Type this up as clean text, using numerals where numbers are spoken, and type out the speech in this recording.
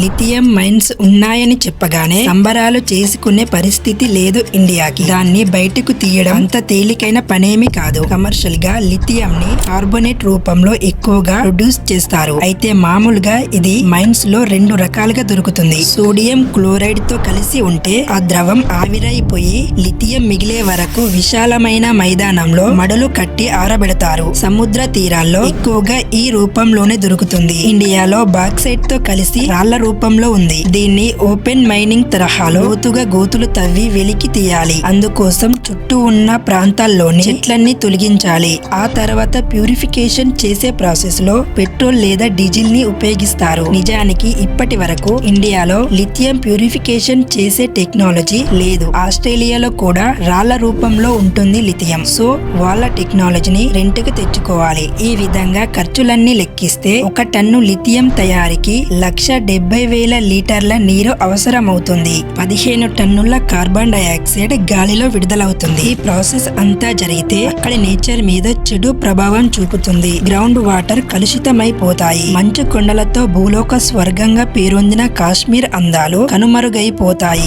Lithium mines ఉన్నాయని చెప్పగానే సంబరాలు చేసుకునే పరిస్థితి లేదు ఇండియాకి. దాన్ని బయటకు తీయడం అంత తేలికైన పనేమి కాదు. కమర్షియల్ గా లిథియం ని కార్బోనేట్ రూపంలో ఎక్కువగా ప్రొడ్యూస్ చేస్తారు. అయితే మామూలుగా ఇది మైన్స్ లో రెండు రకాలుగా దొరుకుతుంది. సోడియం క్లోరైడ్ తో కలిసి ఉంటే ఆ ద్రవం ఆవిరైపోయి లిథియం మిగిలే వరకు విశాలమైన మైదానంలో మడులు కట్టి ఆరబెడతారు. సముద్ర తీరాల్లో ఎక్కువగా ఈ రూపంలోనే దొరుకుతుంది. ఇండియాలో బాక్సైట్ తో కలిసి రాళ్ల రూపంలో ఉంది. దీన్ని ఓపెన్ మైనింగ్ తరహాలో లోతుగా గోతులు తవ్వి వెలికి తీయాలి. అందుకోసం చుట్టూ ఉన్న ప్రాంతాల్లోని చెట్లన్నీ తొలగించాలి. ఆ తర్వాత ప్యూరిఫికేషన్ చేసే ప్రాసెస్ లో పెట్రోల్ లేదా డీజిల్ ని ఉపయోగిస్తారు. నిజానికి ఇప్పటి వరకు ఇండియాలో లిథియం ప్యూరిఫికేషన్ చేసే టెక్నాలజీ లేదు. ఆస్ట్రేలియాలో కూడా రాళ్ల రూపంలో ఉంటుంది లిథియం. సో వాళ్ళ టెక్నాలజీని రెంట్కి తెచ్చుకోవాలి. ఈ విధంగా ఖర్చులన్నీ లెక్కిస్తే 1 టన్ను లిథియం తయారీకి 1,70,000 లీటర్ల నీరు అవసరమవుతుంది. 15 టన్నుల కార్బన్ డైఆక్సైడ్ గాలిలో విడుదలవుతుంది. ఈ ప్రాసెస్ అంతా జరిగితే అక్కడి నేచర్ మీద చెడు ప్రభావం చూపుతుంది. గ్రౌండ్ వాటర్ కలుషితమైపోతాయి. మంచు కొండలతో భూలోక స్వర్గంగా పేరొందిన కాశ్మీర్ అందాలు కనుమరుగైపోతాయి.